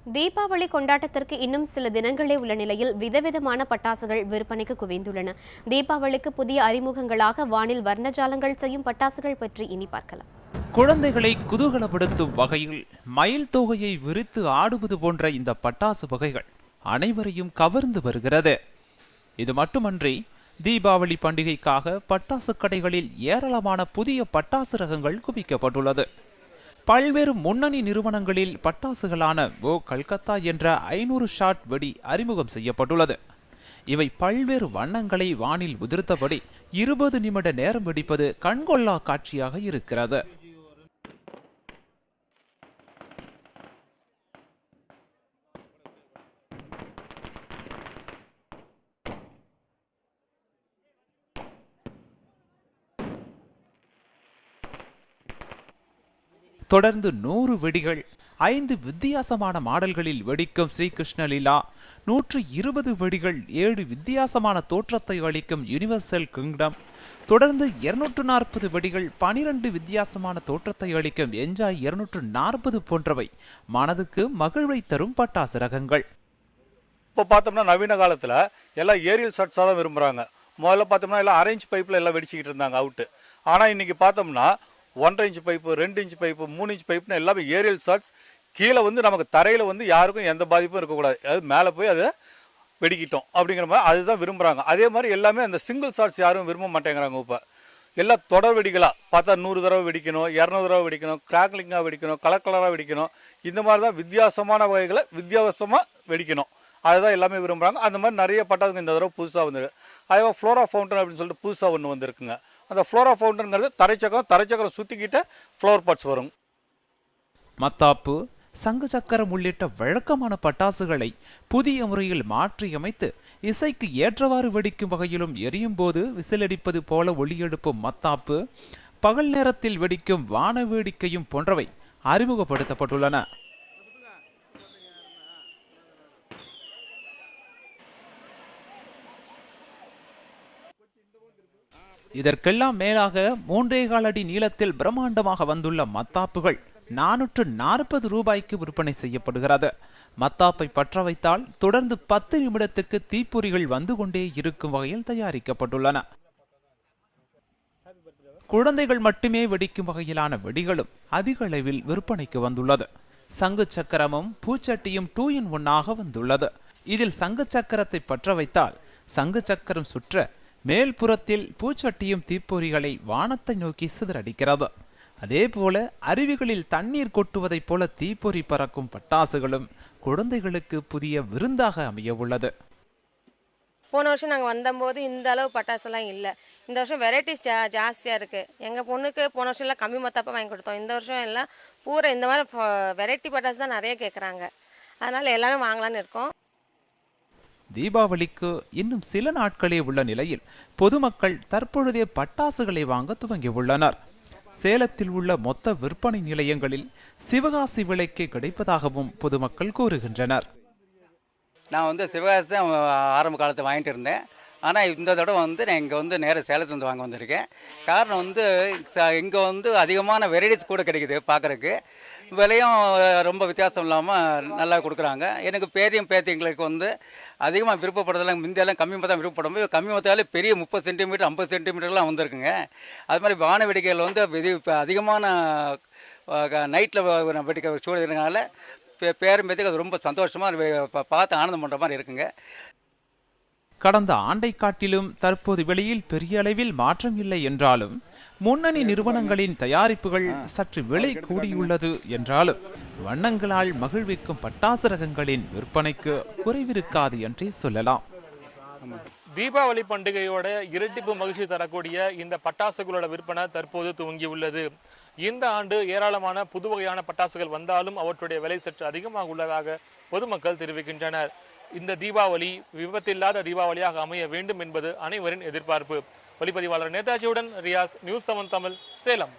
தீபாவளி கொண்டாட்டத்திற்கு இன்னும் சில தினங்களே உள்ள நிலையில் விதவிதமான பட்டாசுகள் விற்பனைக்கு குவிந்துள்ளன. தீபாவளிக்கு புதிய அறிமுகங்களாக வானில் வர்ணஜாலங்கள் செய்யும் பட்டாசுகள் பற்றி இனி பார்க்கலாம். குழந்தைகளை குதூகலப்படுத்தும் வகையில் மயில் தொகையை விரித்து ஆடுவது போன்ற இந்த பட்டாசு வகைகள் அனைவரையும் கவர்ந்து வருகிறது. இது மட்டுமன்றி தீபாவளி பண்டிகைக்காக பட்டாசு கடைகளில் ஏராளமான புதிய பட்டாசு ரகங்கள் குவிக்கப்பட்டுள்ளது. பல்வேறு முன்னணி நிறுவனங்களில் பட்டாசுகளான கல்கத்தா என்ற 500 ஷாட் வெடி அறிமுகம் செய்யப்பட்டுள்ளது. இவை பல்வேறு வண்ணங்களை வானில் உதிர்த்தபடி 20 நிமிட நேரம் வெடிப்பது கண்கொள்ளா காட்சியாக இருக்கிறது. தொடர்ந்து 100 வெடிகள், 5 வித்தியாசமான மாடல்களில் வெடிக்கும் ஸ்ரீகிருஷ்ண லீலா, 120 வெடிகள், 7 வித்தியாசமான தோற்றத்தை அளிக்கும் யூனிவர்சல் கிங்டம், தொடர்ந்து 240 வெடிகள், 12 வித்தியாசமான தோற்றத்தை அளிக்கும் என்ஜாய் 240 போன்றவை மனதுக்கு மகிழ்வை தரும் பட்டாசு ரகங்கள். இப்போ பார்த்தோம்னா நவீன காலத்தில் எல்லாம் ஏரியல் ஷாட்ஸாக தான் விரும்புகிறாங்க. முதல்ல பார்த்தோம்னா எல்லாம் அரேஞ்ச் பைப்பில் எல்லாம் வெடிச்சிக்கிட்டு இருந்தாங்க அவுட்டு. ஆனால் இன்னைக்கு பார்த்தோம்னா 1.5 inch pipe, 2 inch pipe, 3 inch பைப்புன்னு எல்லாமே ஏரியல் ஷாட்ஸ். கீழே நமக்கு தரையில் யாருக்கும் எந்த பாதிப்பும் இருக்கக்கூடாது, அது மேலே போய் அதை வெடிக்கிட்டோம் அப்படிங்கிற மாதிரி அதுதான் விரும்புகிறாங்க. அதே மாதிரி எல்லாமே அந்த சிங்கிள் ஷாட்ஸ் யாரும் விரும்ப மாட்டேங்கிறாங்க. இப்போ எல்லாம் தொடர் வெடிகளாக பார்த்தா 100 தடவை வெடிக்கணும், 200 தடவை வெடிக்கணும், கிராக்லிங்காக வெடிக்கணும், கலராக வெடிக்கணும். இந்த மாதிரி தான் வித்தியாசமான வகைகளை வித்தியாசமாக வெடிக்கணும், அதுதான் எல்லாமே விரும்புகிறாங்க. அந்த மாதிரி நிறைய பட்டாசுங்க இந்த தடவை புதுசாக வந்துருக்கு. அதே ஃப்ளோரா ஃபவுண்டன் அப்படின்னு சொல்லிட்டு புதுசாக ஒன்று வந்திருக்குங்க. அந்த ஃப்ளோரா ஃபவுண்டன்ங்கிறது தரைச்சக்கரம் சுற்றிக்கிட்ட ஃப்ளவர் பாட்ஸ் வரும். மத்தாப்பு, சங்கு சக்கரம் உள்ளிட்ட வழக்கமான பட்டாசுகளை புதிய முறையில் மாற்றியமைத்து இசைக்கு ஏற்றவாறு வெடிக்கும் வகையிலும் எரியும் போது விசிலடிப்பது போல ஒளியெடுப்பும் மத்தாப்பு, பகல் நேரத்தில் வெடிக்கும் வான வேடிக்கையும் போன்றவை அறிமுகப்படுத்தப்பட்டுள்ளன. இதற்கெல்லாம் மேலாக 3.25 அடி நீளத்தில் பிரம்மாண்டமாக வந்துள்ள மத்தாப்புகள் 440 ரூபாய்க்கு விற்பனை செய்யப்படுகிறது. மத்தாப்பை பற்ற வைத்தால் தொடர்ந்து 10 நிமிடத்துக்கு தீப்பொறிகள் வந்து கொண்டே இருக்கும் வகையில் தயாரிக்கப்பட்டுள்ளன. குழந்தைகள் மட்டுமே வெடிக்கும் வகையிலான வெடிகளும் அதிக அளவில் விற்பனைக்கு வந்துள்ளது. சங்கு சக்கரமும் பூச்சட்டியும் 2-in-1 வந்துள்ளது. இதில் சங்கு சக்கரத்தை பற்ற வைத்தால் சங்கு சக்கரம் சுற்ற மேல்புறத்தில் பூச்சட்டியும் தீப்பொறிகளை வானத்தை நோக்கி சிதறடிக்கிறது. அதே போல அருவிகளில் தண்ணீர் கொட்டுவதைப் போல தீப்பொறி பறக்கும் பட்டாசுகளும் குழந்தைகளுக்கு புதிய விருந்தாக அமைய உள்ளது. போன வருஷம் நாங்கள் வந்தபோது இந்த அளவு பட்டாசுலாம் இல்லை. இந்த வருஷம் வெரைட்டிஸ் ஜாஸ்தியாக இருக்குது. எங்கள் பொண்ணுக்கு போன வருஷம் எல்லாம் கம்மி மத்தாப்பா வாங்கி கொடுத்தோம். இந்த வருஷம் எல்லாம் பூரா இந்த மாதிரி வெரைட்டி பட்டாசு தான் நிறைய கேட்குறாங்க. அதனால் எல்லாரும் வாங்கலான்னு இருக்கோம். தீபாவளிக்கு இன்னும் சில நாட்களே உள்ள நிலையில் பொதுமக்கள் தற்பொழுதே பட்டாசுகளை வாங்க துவங்கியுள்ளனர். சேலத்தில் உள்ள மொத்த விற்பனை நிலையங்களில் சிவகாசி விலைக்கு கிடைப்பதாகவும் பொதுமக்கள் கூறுகின்றனர். நான் சிவகாசி தான் ஆரம்ப காலத்தை வாங்கிட்டு இருந்தேன். ஆனால் இந்த தடவை நான் இங்கே நேராக சேலத்துலேருந்து வாங்க வந்திருக்கேன். காரணம் இங்கே அதிகமான வெரைட்டிஸ் கூட கிடைக்குது. பார்க்குறக்கு விலையும் ரொம்ப வித்தியாசம் இல்லாமல் நல்லா கொடுக்குறாங்க. எனக்கு பேத்திங்களுக்கு அதிகமாக விருப்பப்படுறதெல்லாம் முந்தையெல்லாம் கம்மி மொத்தம் விருப்பப்படும் போது கம்மி மொத்தாலே பெரிய 30 சென்டிமீட்டர் 50 சென்டிமீட்டர்லாம் வந்திருக்குங்க. அது மாதிரி வான வெடிக்கைகள் இப்போ அதிகமான நைட்டில் வெடிக்க சூழல்னால பேரம்பேத்துக்கு அது ரொம்ப சந்தோஷமாக பார்த்து ஆனந்தம் பண்ணுற மாதிரி இருக்குங்க. கடந்த ஆண்டை காட்டிலும் தற்போது விலையில் பெரிய அளவில் மாற்றம் இல்லை என்றாலும் முன்னணி நிறுவனங்களின் தயாரிப்புகள் சற்று விலை கூடியுள்ளது என்றாலும் வண்ணங்களால் மகிழ்விக்கும் பட்டாசு ரகங்களின் விற்பனைக்கு குறைவிருக்காது என்றே சொல்லலாம். தீபாவளி பண்டிகையோட இரட்டிப்பு மகிழ்ச்சி தரக்கூடிய இந்த பட்டாசுகளோட விற்பனை தற்போது துவங்கி உள்ளது. இந்த ஆண்டு ஏராளமான புது வகையான பட்டாசுகள் வந்தாலும் அவற்றுடைய விலை சற்று அதிகமாக உள்ளதாக பொதுமக்கள் தெரிவிக்கின்றனர். இந்த தீபாவளி விபத்தில்லாத தீபாவளியாக அமைய வேண்டும் என்பது அனைவரின் எதிர்பார்ப்பு. ஒளிப்பதிவாளர் நேதாஜியுடன் ரியாஸ், நியூஸ் 7 தமிழ், சேலம்.